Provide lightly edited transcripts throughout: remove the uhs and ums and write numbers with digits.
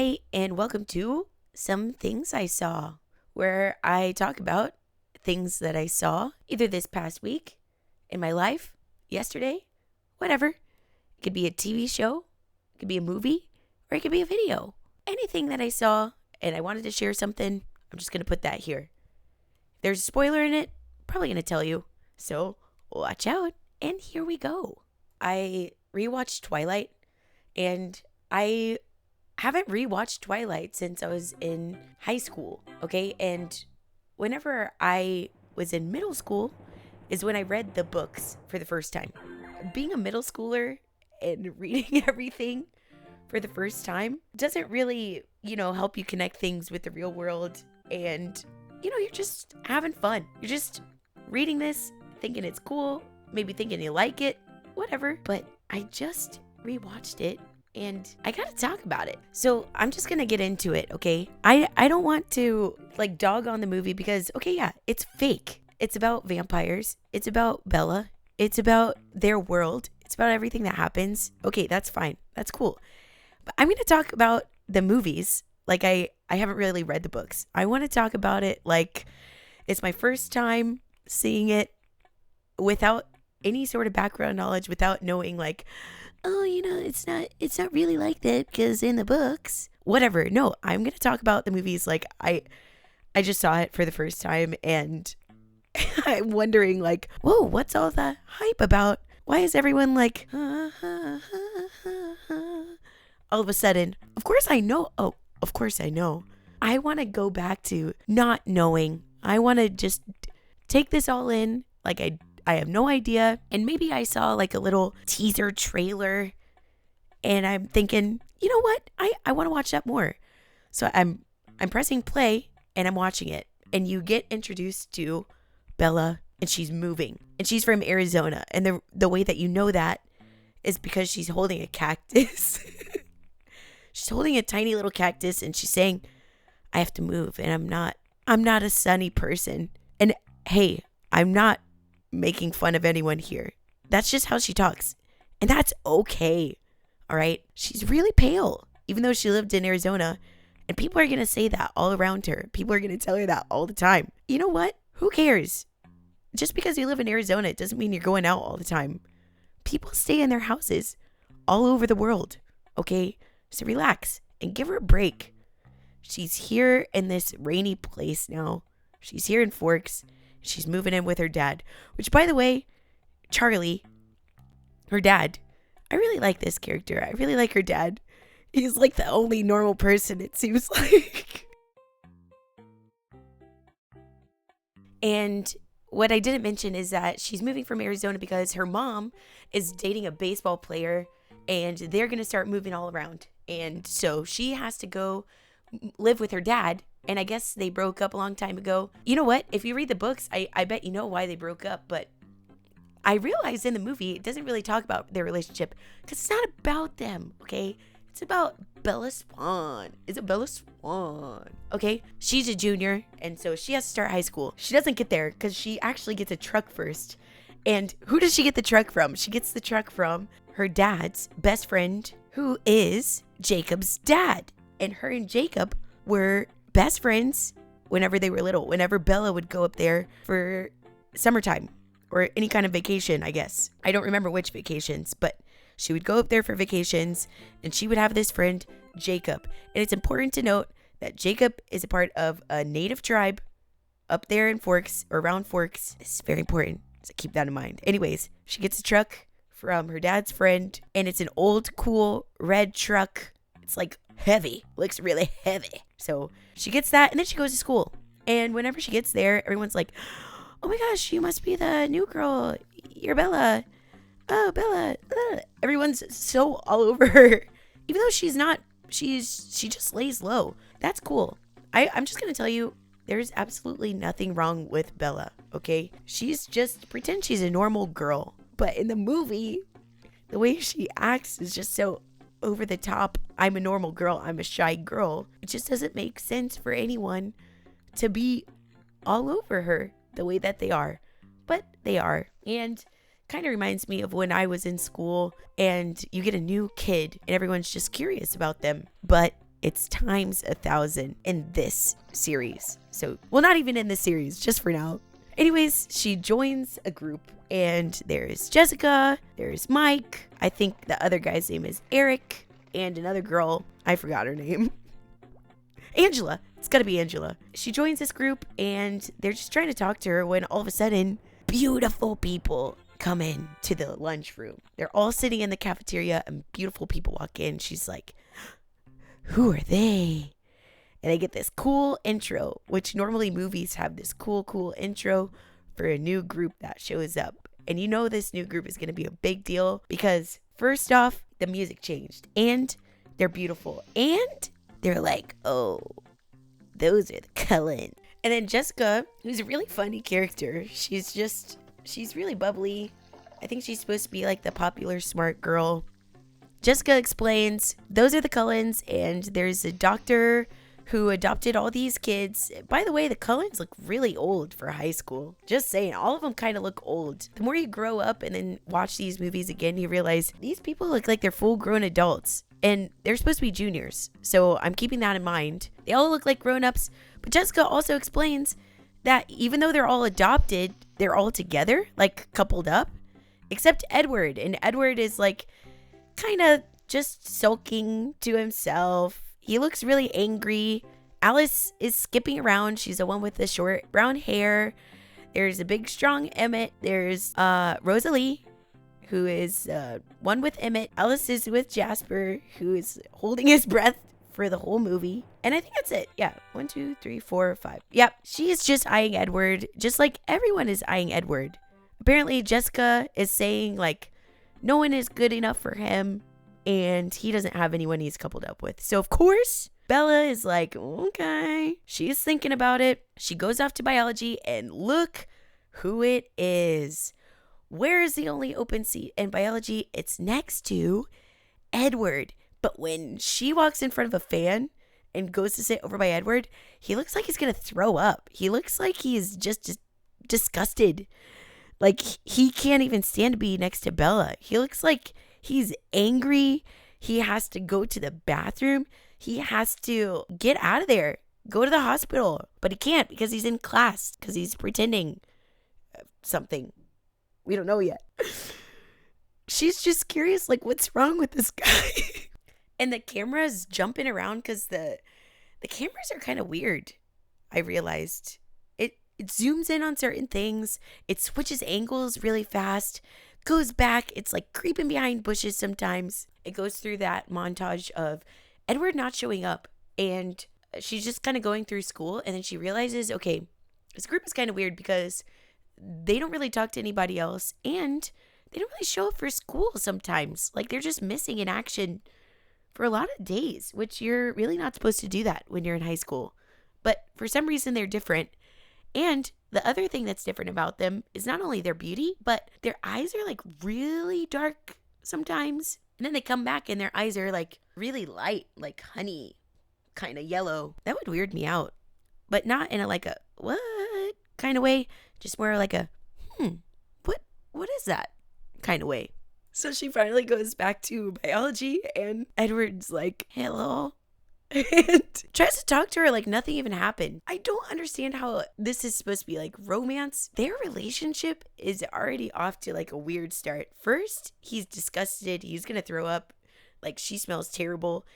Hi, and welcome to Some Things I Saw, where I talk about things that I saw either this past week, in my life, yesterday, whatever. It could be a TV show, it could be a movie, or it could be a video. Anything that I saw and I wanted to share something, I'm just going to put that here. If there's a spoiler in it, probably going to tell you. So watch out, and here we go. I rewatched Twilight, and I haven't rewatched Twilight since I was in high school, okay? And whenever I was in middle school is when I read the books for the first time. Being a middle schooler and reading everything for the first time doesn't really, help you connect things with the real world. And, you're just having fun. You're just reading this, thinking it's cool, maybe thinking you like it, whatever. But I just rewatched it. And I gotta talk about it. So I'm just gonna get into it, okay? I don't want to dog on the movie because, okay, yeah, it's fake. It's about vampires. It's about Bella. It's about their world. It's about everything that happens. Okay, that's fine. That's cool. But I'm gonna talk about the movies. I haven't really read the books. I want to talk about it like it's my first time seeing it without any sort of background knowledge, without knowing it's not really like that because in the books, whatever. No, I'm going to talk about the movies like I just saw it for the first time, and I'm wondering whoa, what's all the hype about? Why is everyone all of a sudden, of course I know. Oh, of course I know. I want to go back to not knowing. I want to just take this all in. I have no idea. And maybe I saw a little teaser trailer and I'm thinking, you know what? I want to watch that more. So I'm pressing play and I'm watching it. And you get introduced to Bella, and she's moving. And she's from Arizona. And the way that you know that is because she's holding a cactus. She's holding a tiny little cactus and she's saying, I have to move, and I'm not a sunny person. And hey, I'm not making fun of anyone here. That's just how she talks. And that's okay. All right. She's really pale, even though she lived in Arizona. And people are going to say that all around her. People are going to tell her that all the time. You know what? Who cares? Just because you live in Arizona, it doesn't mean you're going out all the time. People stay in their houses all over the world. Okay. So relax and give her a break. She's here in this rainy place now. She's here in Forks. She's moving in with her dad, which, by the way, Charlie, her dad, I really like this character. I really like her dad. He's the only normal person, it seems like. And what I didn't mention is that she's moving from Arizona because her mom is dating a baseball player, and they're going to start moving all around. And so she has to go live with her dad. And I guess they broke up a long time ago. You know what? If you read the books, I bet you know why they broke up. But I realized in the movie, it doesn't really talk about their relationship because it's not about them, okay? It's about Bella Swan. Is it Bella Swan? Okay? She's a junior, and so she has to start high school. She doesn't get there because she actually gets a truck first. And who does she get the truck from? She gets the truck from her dad's best friend, who is Jacob's dad. And her and Jacob were best friends whenever they were little, whenever Bella would go up there for summertime or any kind of vacation, I guess. I don't remember which vacations, but she would go up there for vacations and she would have this friend, Jacob. And it's important to note that Jacob is a part of a native tribe up there in Forks, or around Forks. It's very important, so keep that in mind. Anyways, she gets a truck from her dad's friend, and it's an old, cool red truck. It's heavy, looks really heavy. So she gets that, and then she goes to school. And whenever she gets there, everyone's like, oh my gosh, you must be the new girl. You're Bella. Oh, Bella. Everyone's so all over her. Even though she's not, she just lays low. That's cool. I'm just going to tell you, there's absolutely nothing wrong with Bella, okay? She's just, pretend she's a normal girl. But in the movie, the way she acts is just so over the top. I'm a normal girl. I'm a shy girl. It just doesn't make sense for anyone to be all over her the way that they are. But they are. And kind of reminds me of when I was in school and you get a new kid and everyone's just curious about them. But it's times 1,000 in this series. So, well, not even in this series, just for now. Anyways, she joins a group, and there's Jessica, there's Mike, I think the other guy's name is Eric, and another girl, I forgot her name. Angela. It's gotta be Angela. She joins this group, and they're just trying to talk to her when all of a sudden, beautiful people come in to the lunchroom. They're all sitting in the cafeteria, and beautiful people walk in. She's like, who are they? And they get this cool intro, which normally movies have this cool intro for a new group that shows up. And you know this new group is going to be a big deal because first off, the music changed and they're beautiful. And they're like, oh, those are the Cullen. And then Jessica, who's a really funny character, she's really bubbly. I think she's supposed to be like the popular smart girl. Jessica explains, those are the Cullens, and there's a doctor who adopted all these kids. By the way, the Cullens look really old for high school. Just saying, all of them kind of look old. The more you grow up and then watch these movies again, you realize these people look like they're full-grown adults, and they're supposed to be juniors. So I'm keeping that in mind. They all look like grown-ups, but Jessica also explains that even though they're all adopted, they're all together, like coupled up, except Edward. And Edward is like kind of just sulking to himself. He looks really angry. Alice is skipping around. She's the one with the short brown hair. There's a big, strong Emmett. There's Rosalie, who is one with Emmett. Alice is with Jasper, who is holding his breath for the whole movie. And I think that's it. Yeah. 1, 2, 3, 4, 5. Yep. She is just eyeing Edward, just like everyone is eyeing Edward. Apparently, Jessica is saying, like, no one is good enough for him, and he doesn't have anyone he's coupled up with. So, of course, Bella is like, okay. She's thinking about it. She goes off to biology, and look who it is. Where is the only open seat in biology? It's next to Edward. But when she walks in front of a fan and goes to sit over by Edward, he looks like he's going to throw up. He looks like he's just disgusted. Like, he can't even stand to be next to Bella. He looks like he's angry. He has to go to the bathroom. He has to get out of there, go to the hospital. But he can't because he's in class, because he's pretending something. We don't know yet. She's just curious, like, what's wrong with this guy? And the camera's jumping around because the cameras are kind of weird, I realized. It zooms in on certain things. It switches angles really fast. Goes back. It's like creeping behind bushes sometimes. It goes through that montage of Edward not showing up. And she's just kind of going through school. And then she realizes, okay, this group is kind of weird because they don't really talk to anybody else. And they don't really show up for school sometimes. Like, they're just missing in action for a lot of days, which you're really not supposed to do that when you're in high school. But for some reason, they're different. And the other thing that's different about them is not only their beauty, but their eyes are like really dark sometimes. And then they come back and their eyes are like really light, like honey, kind of yellow. That would weird me out, but not in a like a what kind of way, just more like a what is that kind of way. So she finally goes back to biology and Edward's like, hello. And tries to talk to her like nothing even happened. I don't understand how this is supposed to be like romance. Their relationship is already off to like a weird start. First, he's disgusted. He's going to throw up. Like, she smells terrible.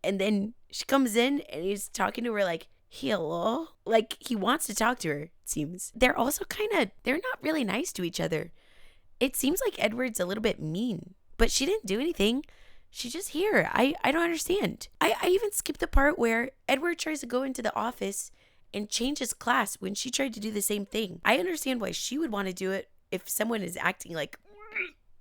And then she comes in and he's talking to her like, hello. Like, he wants to talk to her, it seems. They're also they're not really nice to each other. It seems like Edward's a little bit mean, but she didn't do anything. She's just here. I don't understand. I even skipped the part where Edward tries to go into the office and change his class when she tried to do the same thing. I understand why she would want to do it if someone is acting like,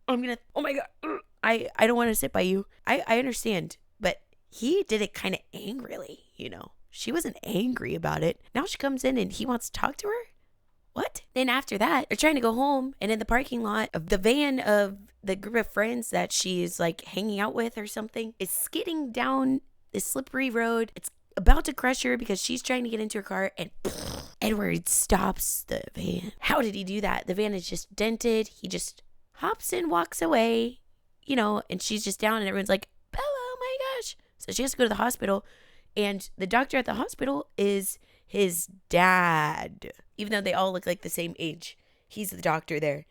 oh my God, I don't want to sit by you. I understand, but he did it kind of angrily, you know. She wasn't angry about it. Now she comes in and he wants to talk to her? What? Then after that, they're trying to go home, and in the parking lot of the van of the group of friends that she's like hanging out with or something is skidding down this slippery road. It's about to crush her because she's trying to get into her car, and Edward stops the van. How did he do that? The van is just dented. He just hops and walks away, you know, and she's just down, and everyone's like, Bella, oh my gosh. So she has to go to the hospital. And the doctor at the hospital is his dad. Even though they all look like the same age, he's the doctor there.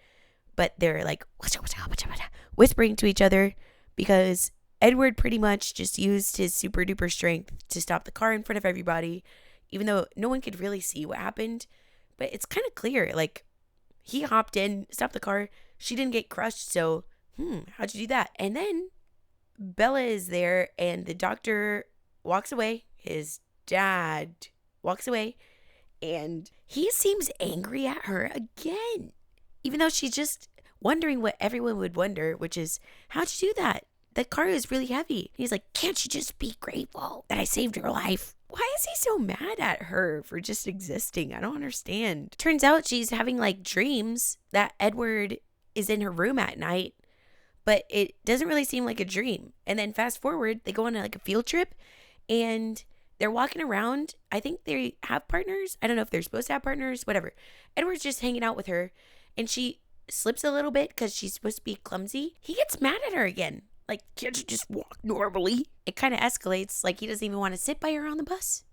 But they're like whispering to each other because Edward pretty much just used his super duper strength to stop the car in front of everybody, even though no one could really see what happened. But it's kind of clear, like, he hopped in, stopped the car. She didn't get crushed, so, how'd you do that? And then Bella is there, and the doctor walks away. His dad walks away, and he seems angry at her again, even though she's just wondering what everyone would wonder, which is, how'd you do that? The car is really heavy. He's like, can't you just be grateful that I saved your life? Why is he so mad at her for just existing? I don't understand. Turns out she's having like dreams that Edward is in her room at night, but it doesn't really seem like a dream. And then fast forward, they go on like a field trip and they're walking around. I think they have partners. I don't know if they're supposed to have partners, whatever. Edward's just hanging out with her and she slips a little bit because she's supposed to be clumsy. He gets mad at her again. Like, can't you just walk normally? It kind of escalates. Like, he doesn't even want to sit by her on the bus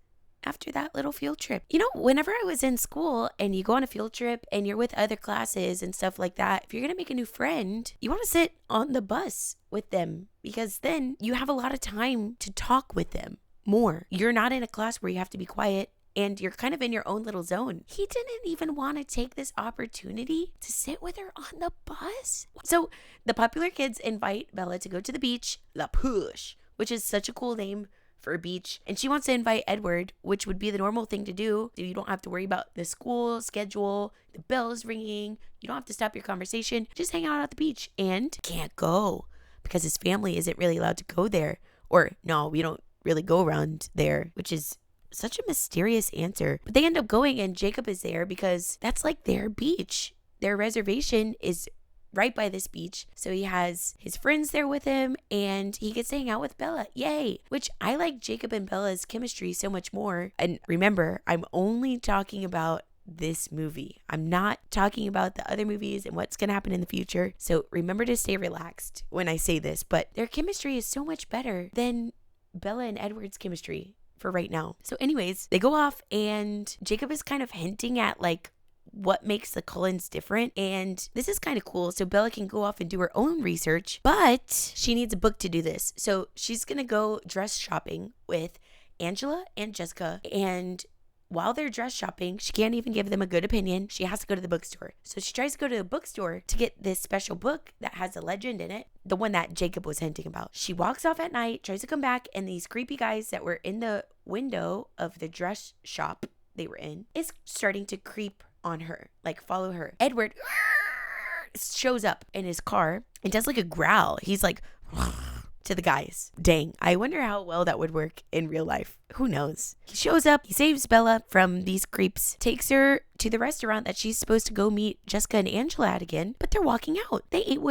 after that little field trip. You know, whenever I was in school and you go on a field trip and you're with other classes and stuff like that, if you're going to make a new friend, you want to sit on the bus with them because then you have a lot of time to talk with them more. You're not in a class where you have to be quiet and you're kind of in your own little zone. He didn't even want to take this opportunity to sit with her on the bus. So the popular kids invite Bella to go to the beach, La Push, which is such a cool name for a beach. And she wants to invite Edward, which would be the normal thing to do. So you don't have to worry about the school schedule, the bells ringing. You don't have to stop your conversation. Just hang out at the beach and can't go because his family isn't really allowed to go there. Or no, we don't really go around there, which is such a mysterious answer. But they end up going and Jacob is there because that's like their beach. Their reservation is right by this beach. So he has his friends there with him and he gets to hang out with Bella. Yay! Which I like Jacob and Bella's chemistry so much more. And remember, I'm only talking about this movie. I'm not talking about the other movies and what's going to happen in the future. So remember to stay relaxed when I say this. But their chemistry is so much better than Bella and Edward's chemistry for right now. So anyways, they go off and Jacob is kind of hinting at like what makes the Cullens different. And this is kind of cool. So Bella can go off and do her own research, but she needs a book to do this. So she's going to go dress shopping with Angela and Jessica. And while they're dress shopping, she can't even give them a good opinion. She has to go to the bookstore. So she tries to go to the bookstore to get this special book that has a legend in it, the one that Jacob was hinting about. She walks off at night, tries to come back, and these creepy guys that were in the window of the dress shop they were in is starting to creep on her, like follow her. Edward shows up in his car and does like a growl. He's like to the guys. Dang, I wonder how well that would work in real life. Who knows? He shows up, he saves Bella from these creeps, takes her to the restaurant that she's supposed to go meet Jessica and Angela at again, but they're walking out. They ate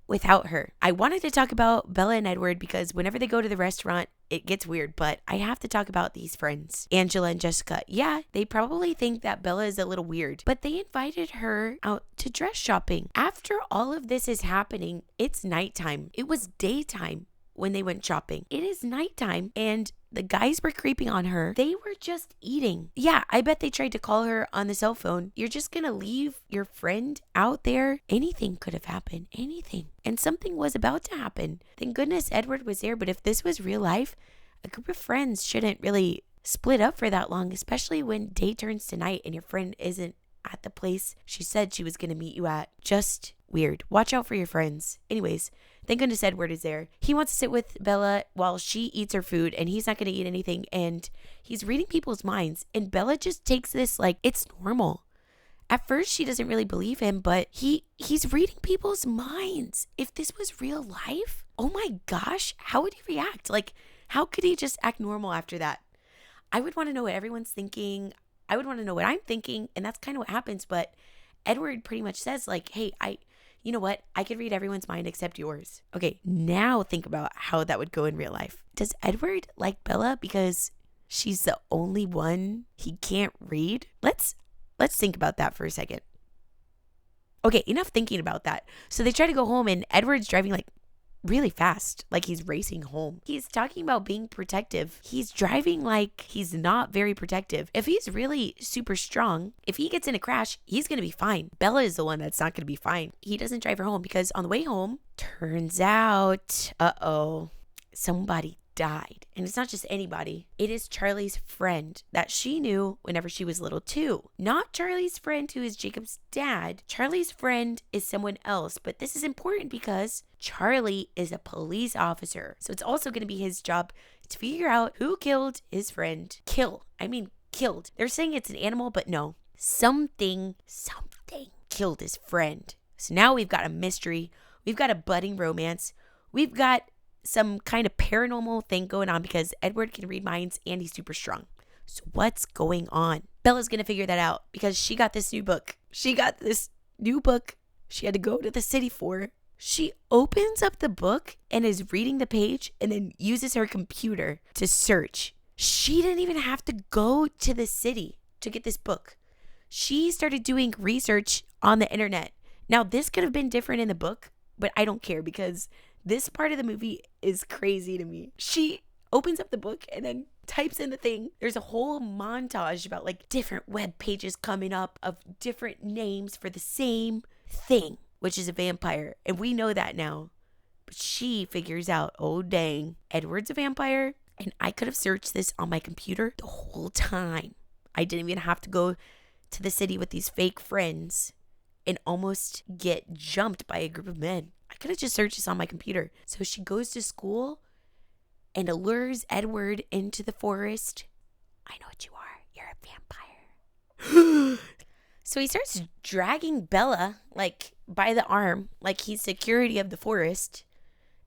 without her. I wanted to talk about Bella and Edward because whenever they go to the restaurant, it gets weird, but I have to talk about these friends, Angela and Jessica. Yeah, they probably think that Bella is a little weird, but they invited her out to dress shopping. After all of this is happening, it's nighttime. It was daytime when they went shopping. It is nighttime and the guys were creeping on her. They were just eating. Yeah, I bet they tried to call her on the cell phone. You're just gonna leave your friend out there? Anything could have happened. Anything. And something was about to happen. Thank goodness Edward was there, but if this was real life, a group of friends shouldn't really split up for that long, especially when day turns to night and your friend isn't at the place she said she was gonna meet you at. Just weird. Watch out for your friends. Anyways, thank goodness Edward is there. He wants to sit with Bella while she eats her food and he's not going to eat anything. And he's reading people's minds. And Bella just takes this like it's normal. At first, she doesn't really believe him, but he's reading people's minds. If this was real life, oh my gosh, how would he react? Like, how could he just act normal after that? I would want to know what everyone's thinking. I would want to know what I'm thinking. And that's kind of what happens. But Edward pretty much says like, hey, you know what? I could read everyone's mind except yours. Okay, now think about how that would go in real life. Does Edward like Bella because she's the only one he can't read? Let's think about that for a second. Okay, enough thinking about that. So they try to go home and Edward's driving like really fast, like he's racing home. He's talking about being protective. He's driving like he's not very protective. If he's really super strong, if he gets in a crash, he's going to be fine. Bella is the one that's not going to be fine. He doesn't drive her home because on the way home, turns out, somebody died. And it's not just anybody. It is Charlie's friend that she knew whenever she was little too. Not Charlie's friend who is Jacob's dad. Charlie's friend is someone else. But this is important because Charlie is a police officer. So it's also going to be his job to figure out who killed his friend. Killed. They're saying it's an animal, but no. Something killed his friend. So now we've got a mystery. We've got a budding romance. We've got some kind of paranormal thing going on because Edward can read minds and he's super strong. So what's going on? Bella's going to figure that out because she got this new book. She had to go to the city for. She opens up the book and is reading the page and then uses her computer to search. She didn't even have to go to the city to get this book. She started doing research on the internet. Now, this could have been different in the book, but I don't care because this part of the movie is crazy to me. She opens up the book and then types in the thing. There's a whole montage about like different web pages coming up of different names for the same thing, which is a vampire. And we know that now. But she figures out, oh dang, Edward's a vampire. And I could have searched this on my computer the whole time. I didn't even have to go to the city with these fake friends and almost get jumped by a group of men. I could have just searched this on my computer. So she goes to school and allures Edward into the forest. I know what you are. You're a vampire. So he starts dragging Bella like by the arm, like he's security of the forest,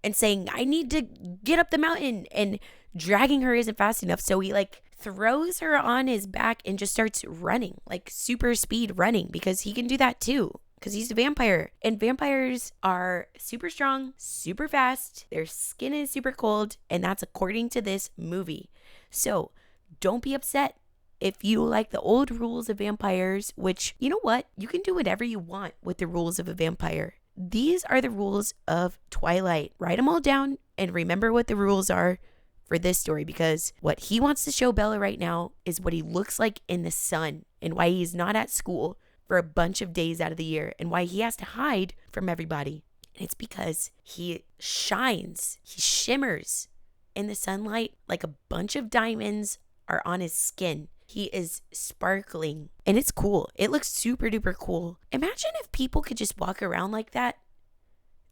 and saying, I need to get up the mountain. And dragging her isn't fast enough. So he like throws her on his back and just starts running, like super speed running, because he can do that too. Because he's a vampire. And vampires are super strong, super fast. Their skin is super cold. And that's according to this movie. So don't be upset if you like the old rules of vampires, which, you know what? You can do whatever you want with the rules of a vampire. These are the rules of Twilight. Write them all down and remember what the rules are for this story, because what he wants to show Bella right now is what he looks like in the sun and why he's not at school for a bunch of days out of the year and why he has to hide from everybody. And it's because he shines, he shimmers in the sunlight like a bunch of diamonds are on his skin. He is sparkling and it's cool. It looks super duper cool. Imagine if people could just walk around like that.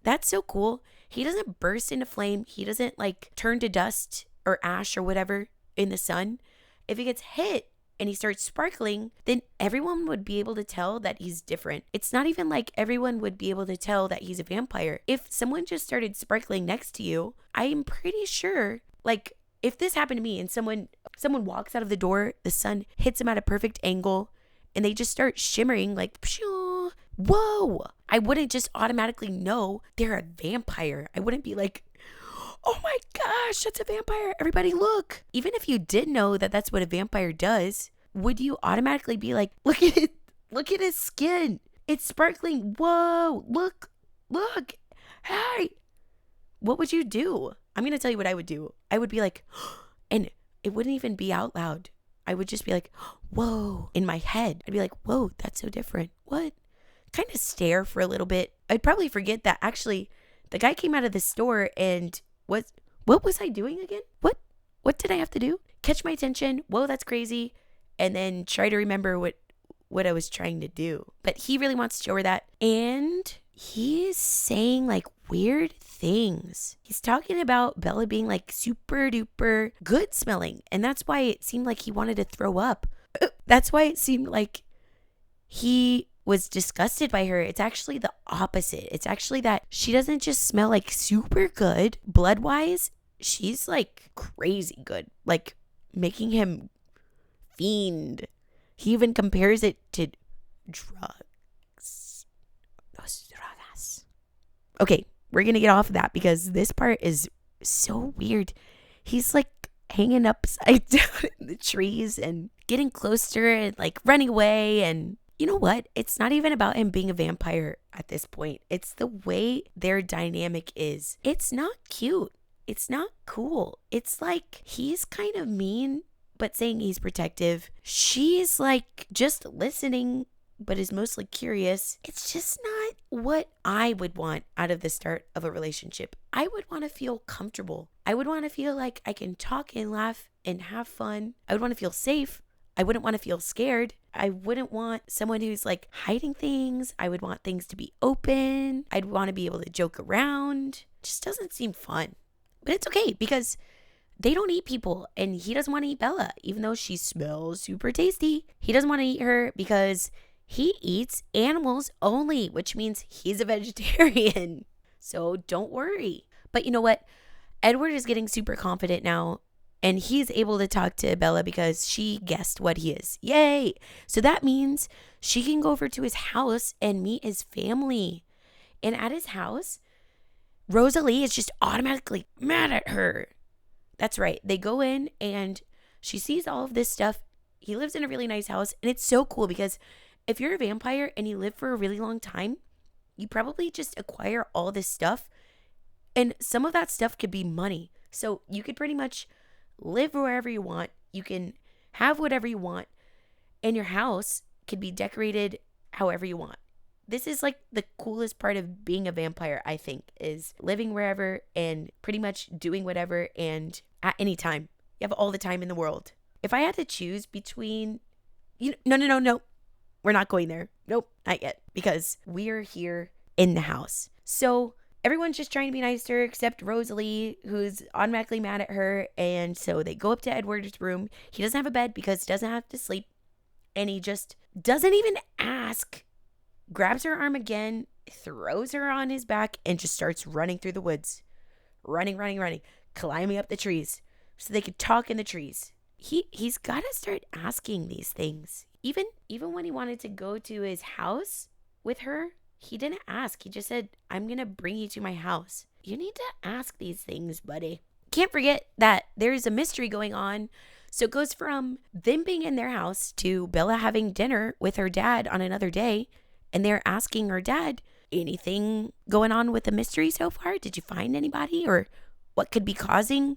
That's so cool. He doesn't burst into flame. He doesn't like turn to dust or ash or whatever in the sun. If he gets hit and he starts sparkling, then everyone would be able to tell that he's different. It's not even like everyone would be able to tell that he's a vampire. If someone just started sparkling next to you, I'm pretty sure, like, if this happened to me and someone walks out of the door, the sun hits them at a perfect angle, and they just start shimmering like, pshoo, whoa, I wouldn't just automatically know they're a vampire. I wouldn't be like, oh my gosh, that's a vampire. Everybody look. Even if you did know that that's what a vampire does, would you automatically be like, look at it. Look at his skin. It's sparkling. Whoa, look. Hey. What would you do? I'm going to tell you what I would do. I would be like, and it wouldn't even be out loud. I would just be like, whoa, in my head. I'd be like, whoa, that's so different. What? Kind of stare for a little bit. I'd probably forget that actually the guy came out of the store and what was I doing again? What did I have to do? Catch my attention. Whoa, that's crazy. And then try to remember what I was trying to do. But he really wants to show her that. And he's saying like weird things. He's talking about Bella being like super duper good smelling. And that's why it seemed like he wanted to throw up. That's why it seemed like he was disgusted by her. It's actually the opposite. It's actually that she doesn't just smell like super good blood wise. She's like crazy good, like making him fiend. He even compares it to drugs. Those drugs. Okay, we're gonna get off of that because this part is so weird. He's like hanging upside down in the trees and getting closer and like running away, and you know what? It's not even about him being a vampire at this point. It's the way their dynamic is. It's not cute. It's not cool. It's like he's kind of mean, but saying he's protective. She's like just listening, but is mostly curious. It's just not what I would want out of the start of a relationship. I would want to feel comfortable. I would want to feel like I can talk and laugh and have fun. I would want to feel safe. I wouldn't want to feel scared. I wouldn't want someone who's like hiding things. I would want things to be open. I'd want to be able to joke around. It just doesn't seem fun. But it's okay because they don't eat people and he doesn't want to eat Bella, even though she smells super tasty. He doesn't want to eat her because he eats animals only, which means he's a vegetarian. So don't worry. But you know what? Edward is getting super confident now. And he's able to talk to Bella because she guessed what he is. Yay! So that means she can go over to his house and meet his family. And at his house, Rosalie is just automatically mad at her. That's right. They go in and she sees all of this stuff. He lives in a really nice house. And it's so cool because if you're a vampire and you live for a really long time, you probably just acquire all this stuff. And some of that stuff could be money. So you could pretty much live wherever you want. You can have whatever you want. And your house could be decorated however you want. This is like the coolest part of being a vampire, I think, is living wherever and pretty much doing whatever and at any time. You have all the time in the world. If I had to choose between... No. We're not going there. Nope, not yet. Because we're here in the house. So everyone's just trying to be nice to her except Rosalie, who's automatically mad at her. And so they go up to Edward's room. He doesn't have a bed because he doesn't have to sleep. And he just doesn't even ask. Grabs her arm again, throws her on his back, and just starts running through the woods. Running. Climbing up the trees so they could talk in the trees. He's got to start asking these things. Even when he wanted to go to his house with her, he didn't ask. He just said, I'm going to bring you to my house. You need to ask these things, buddy. Can't forget that there's a mystery going on. So it goes from them being in their house to Bella having dinner with her dad on another day. And they're asking her dad, anything going on with the mystery so far? Did you find anybody? Or what could be causing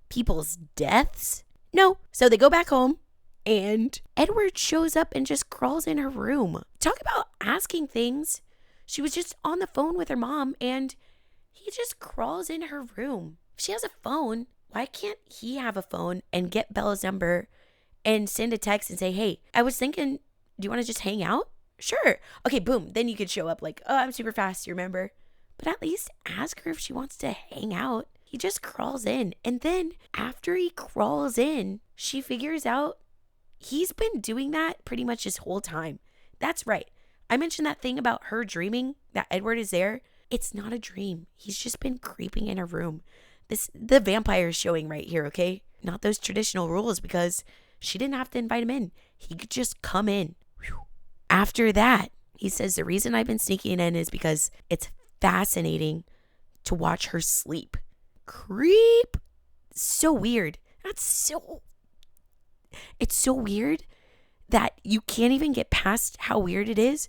people's deaths? No. So they go back home. And Edward shows up and just crawls in her room. Talk about asking things. She was just on the phone with her mom and he just crawls in her room. If she has a phone, why can't he have a phone and get Bella's number and send a text and say, hey, I was thinking, do you want to just hang out? Sure. Okay, boom. Then you could show up like, oh, I'm super fast, you remember? But at least ask her if she wants to hang out. He just crawls in. And then after he crawls in, she figures out he's been doing that pretty much his whole time. That's right. I mentioned that thing about her dreaming that Edward is there. It's not a dream. He's just been creeping in her room. The vampire is showing right here, okay? Not those traditional rules because she didn't have to invite him in. He could just come in. Whew. After that, he says the reason I've been sneaking in is because it's fascinating to watch her sleep. Creep. So weird. It's so weird that you can't even get past how weird it is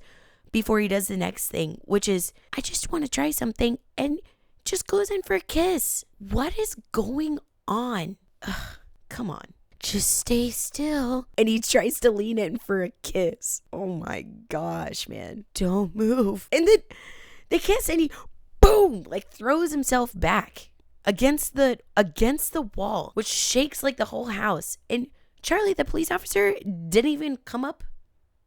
before he does the next thing, which is, I just want to try something, and just goes in for a kiss. What is going on? Ugh, come on. Just stay still. And he tries to lean in for a kiss. Oh my gosh, man. Don't move. And then they kiss and he, boom, like throws himself back against the wall, which shakes like the whole house. And Charlie, the police officer, didn't even come up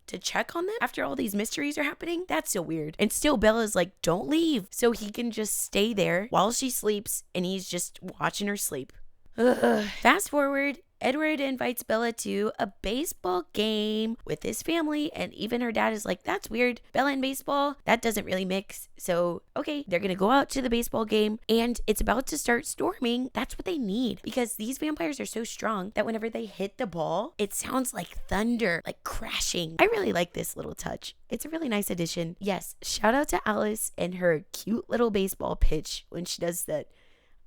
to check on them after all these mysteries are happening. That's so weird. And still Bella's like, don't leave. So he can just stay there while she sleeps and he's just watching her sleep. Ugh. Fast forward, Edward invites Bella to a baseball game with his family, and even her dad is like, that's weird. Bella and baseball, that doesn't really mix. So, okay, they're going to go out to the baseball game, and it's about to start storming. That's what they need, because these vampires are so strong that whenever they hit the ball, it sounds like thunder, like crashing. I really like this little touch. It's a really nice addition. Yes, shout out to Alice and her cute little baseball pitch when she does that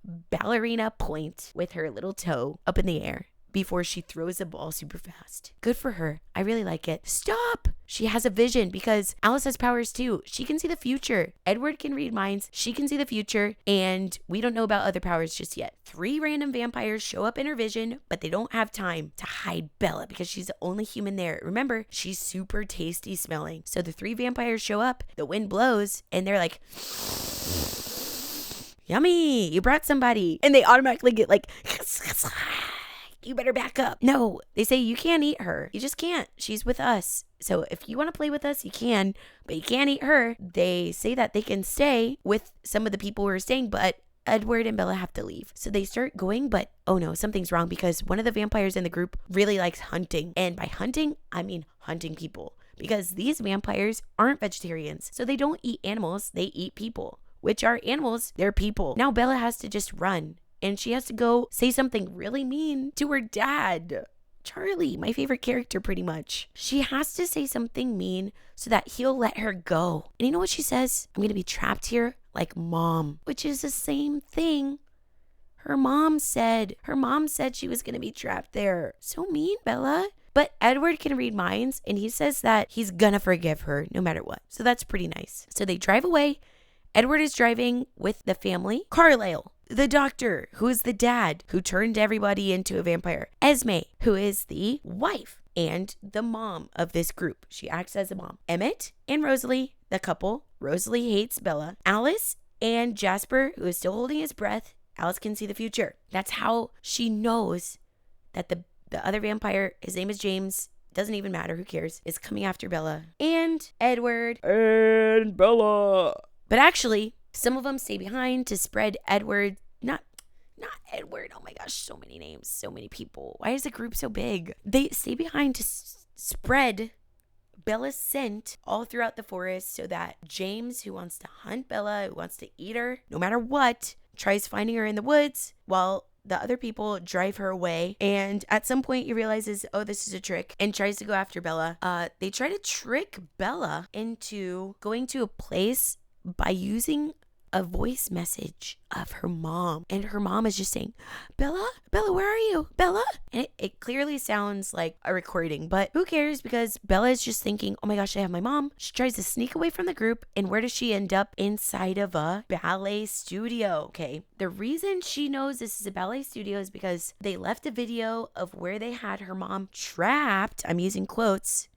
ballerina point with her little toe up in the air. before she throws the ball super fast. Good for her. I really like it. Stop! She has a vision because Alice has powers too. She can see the future. Edward can read minds. She can see the future. And we don't know about other powers just yet. 3 random vampires show up in her vision, but they don't have time to hide Bella because she's the only human there. Remember, she's super tasty smelling. So the 3 vampires show up, the wind blows, and they're like, yummy, you brought somebody. And they automatically get like, you better back up. No, they say you can't eat her. You just can't. She's with us. So if you want to play with us, you can, but you can't eat her. They say that they can stay with some of the people who are staying, but Edward and Bella have to leave. So they start going, but oh no, something's wrong because one of the vampires in the group really likes hunting. And by hunting, I mean hunting people, because these vampires aren't vegetarians. So they don't eat animals, they eat people, which are animals, they're people. Now Bella has to just run. And she has to go say something really mean to her dad. Charlie, my favorite character pretty much. She has to say something mean so that he'll let her go. And you know what she says? I'm going to be trapped here like mom, which is the same thing her mom said. Her mom said she was going to be trapped there. So mean, Bella. But Edward can read minds and he says that he's going to forgive her no matter what. So that's pretty nice. So they drive away. Edward is driving with the family. Carlisle, the doctor, who is the dad, who turned everybody into a vampire. Esme, who is the wife and the mom of this group. She acts as a mom. Emmett and Rosalie, the couple. Rosalie hates Bella. Alice and Jasper, who is still holding his breath. Alice can see the future. That's how she knows that the other vampire, his name is James, doesn't even matter, who cares, is coming after Bella. And Edward. And Bella. But actually, some of them stay behind to spread Edward, not Edward. Oh my gosh, so many names, so many people. Why is the group so big? They stay behind to spread Bella's scent all throughout the forest so that James, who wants to hunt Bella, who wants to eat her, no matter what, tries finding her in the woods while the other people drive her away. And at some point he realizes, oh, this is a trick, and tries to go after Bella. They try to trick Bella into going to a place by using a voice message of her mom. And her mom is just saying, Bella, where are you? Bella? And it clearly sounds like a recording, but who cares, because Bella is just thinking, oh my gosh, I have my mom. She tries to sneak away from the group. And where does she end up? Inside of a ballet studio. Okay. The reason she knows this is a ballet studio is because they left a video of where they had her mom trapped. I'm using quotes.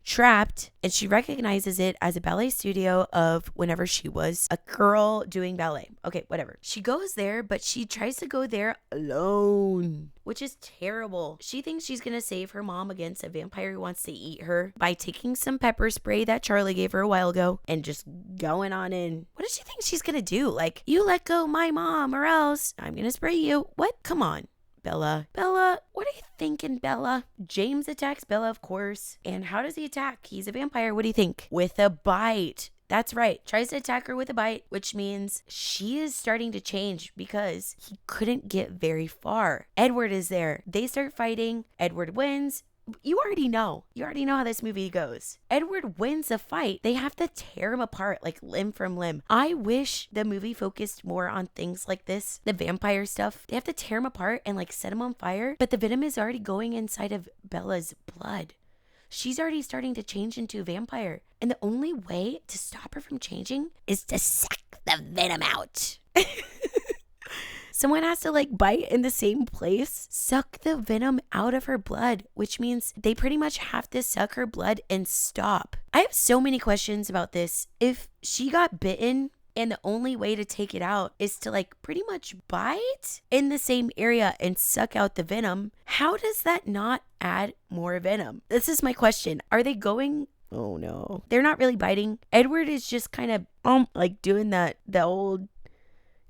Trapped, and she recognizes it as a ballet studio of whenever she was a girl doing ballet. Okay, whatever. She goes there, but she tries to go there alone, which is terrible. She thinks she's gonna save her mom against a vampire who wants to eat her by taking some pepper spray that Charlie gave her a while ago and just going on in. What does she think she's gonna do? Like, you let go my mom or else I'm gonna spray you. What? Come on. Bella, what are you thinking, Bella? James attacks Bella, of course. And how does he attack? He's a vampire. What do you think? With a bite. That's right. Tries to attack her with a bite, which means she is starting to change because he couldn't get very far. Edward is there. They start fighting. Edward wins. You already know how this movie goes. Edward wins a fight. They have to tear him apart like limb from limb. I wish the movie focused more on things like this, the vampire stuff. They have to tear him apart and like set him on fire, but the venom is already going inside of Bella's blood. She's already starting to change into a vampire, and the only way to stop her from changing is to suck the venom out. Someone has to like bite in the same place, suck the venom out of her blood, which means they pretty much have to suck her blood and stop. I have so many questions about this. If she got bitten and the only way to take it out is to like pretty much bite in the same area and suck out the venom, how does that not add more venom? This is my question. Are they going... Oh no. They're not really biting. Edward is just kind of like doing the old...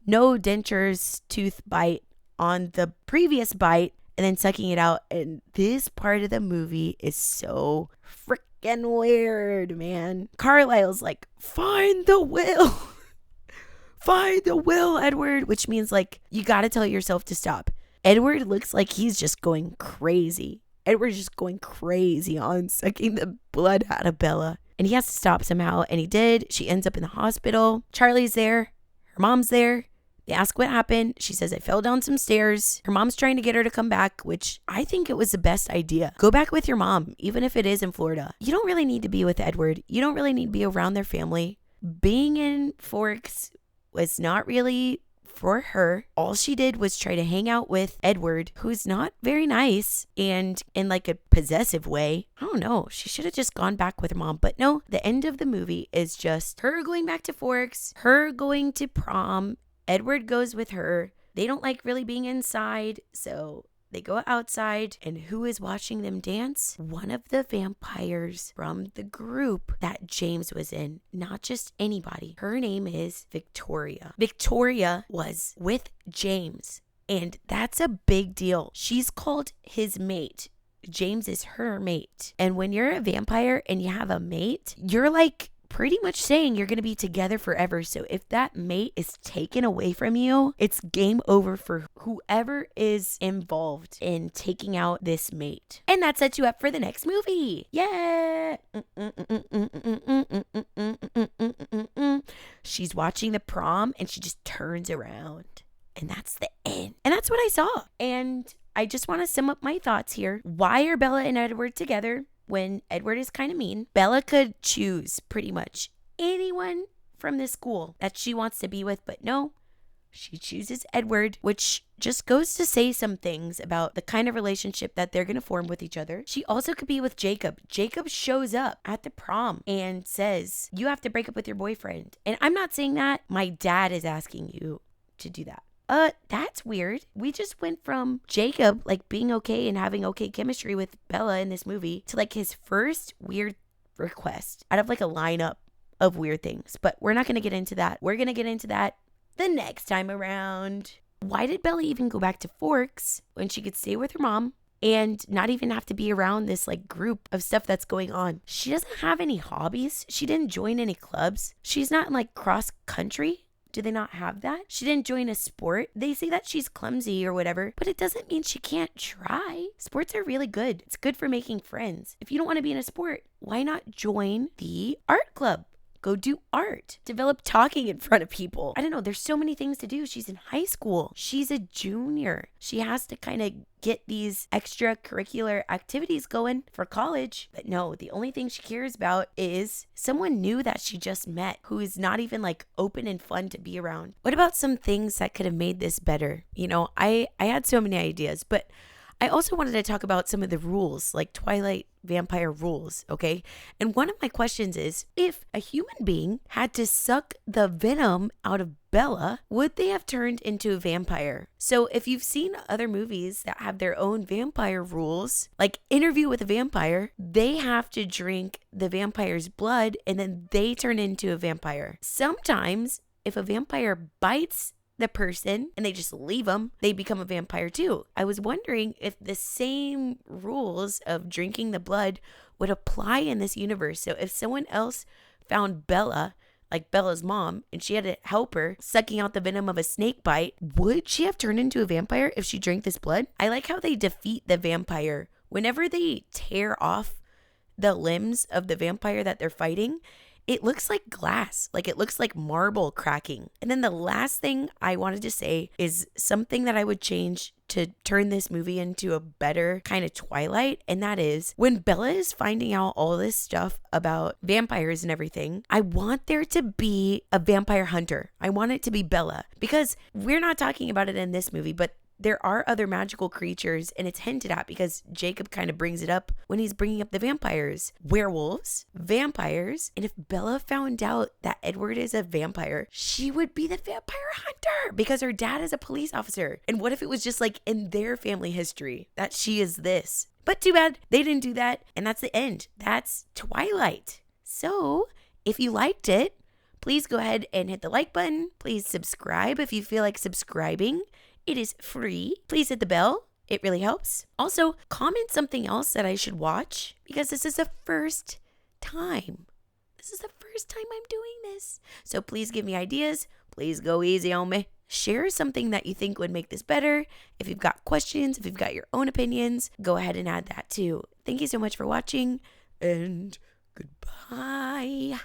no dentures tooth bite on the previous bite and then sucking it out. And this part of the movie is so freaking weird, man. Carlisle's like, find the will. Find the will, Edward, which means like you got to tell yourself to stop. Edward looks like he's just going crazy. Edward's just going crazy on sucking the blood out of Bella. And he has to stop somehow. And he did. She ends up in the hospital. Charlie's there. Her mom's there. They ask what happened. She says, I fell down some stairs. Her mom's trying to get her to come back, which I think it was the best idea. Go back with your mom, even if it is in Florida. You don't really need to be with Edward. You don't really need to be around their family. Being in Forks was not really for her. All she did was try to hang out with Edward, who's not very nice and in like a possessive way. I don't know. She should have just gone back with her mom. But no, the end of the movie is just her going back to Forks, her going to prom. Edward goes with her. They don't like really being inside, so they go outside. And who is watching them dance? One of the vampires from the group that James was in. Not just anybody. Her name is Victoria. Victoria was with James, and that's a big deal. She's called his mate. James is her mate. And when you're a vampire and you have a mate, you're like pretty much saying you're going to be together forever. So if that mate is taken away from you, it's game over for whoever is involved in taking out this mate. And that sets you up for the next movie. Yeah. She's watching the prom and she just turns around. And that's the end. And that's what I saw. And I just want to sum up my thoughts here. Why are Bella and Edward together when Edward is kind of mean? Bella could choose pretty much anyone from this school that she wants to be with, but no, she chooses Edward, which just goes to say some things about the kind of relationship that they're going to form with each other. She also could be with Jacob. Jacob shows up at the prom and says, you have to break up with your boyfriend. And I'm not saying that. My dad is asking you to do that. That's weird. We just went from Jacob like being okay and having okay chemistry with Bella in this movie to like his first weird request out of like a lineup of weird things. But we're not going to get into that. We're going to get into that the next time around. Why did Bella even go back to Forks when she could stay with her mom and not even have to be around this like group of stuff that's going on? She doesn't have any hobbies. She didn't join any clubs. She's not in like cross country. Do they not have that? She didn't join a sport. They say that she's clumsy or whatever, but it doesn't mean she can't try. Sports are really good. It's good for making friends. If you don't want to be in a sport, why not join the art club? Go do art. Develop talking in front of people. I don't know. There's so many things to do. She's in high school. She's a junior. She has to kind of get these extracurricular activities going for college. But no, the only thing she cares about is someone new that she just met who is not even like open and fun to be around. What about some things that could have made this better? You know, I had so many ideas, but I also wanted to talk about some of the rules, like Twilight vampire rules, okay? And one of my questions is, if a human being had to suck the venom out of Bella, would they have turned into a vampire? So if you've seen other movies that have their own vampire rules, like Interview with a Vampire, they have to drink the vampire's blood and then they turn into a vampire. Sometimes if a vampire bites the person and they just leave them, they become a vampire too. I was wondering if the same rules of drinking the blood would apply in this universe. So if someone else found Bella, like Bella's mom, and she had to help her sucking out the venom of a snake bite, would she have turned into a vampire if she drank this blood? I like how they defeat the vampire. Whenever they tear off the limbs of the vampire that they're fighting, it looks like glass, like it looks like marble cracking. And then the last thing I wanted to say is something that I would change to turn this movie into a better kind of Twilight. And that is when Bella is finding out all this stuff about vampires and everything, I want there to be a vampire hunter. I want it to be Bella, because we're not talking about it in this movie, but there are other magical creatures, and it's hinted at because Jacob kind of brings it up when he's bringing up the vampires. Werewolves, vampires, and if Bella found out that Edward is a vampire, she would be the vampire hunter because her dad is a police officer. And what if it was just like in their family history that she is this? But too bad they didn't do that, and that's the end. That's Twilight. So if you liked it, please go ahead and hit the like button. Please subscribe if you feel like subscribing. It is free. Please hit the bell. It really helps. Also, comment something else that I should watch because this is the first time. This is the first time I'm doing this. So please give me ideas. Please go easy on me. Share something that you think would make this better. If you've got questions, if you've got your own opinions, go ahead and add that too. Thank you so much for watching, and goodbye.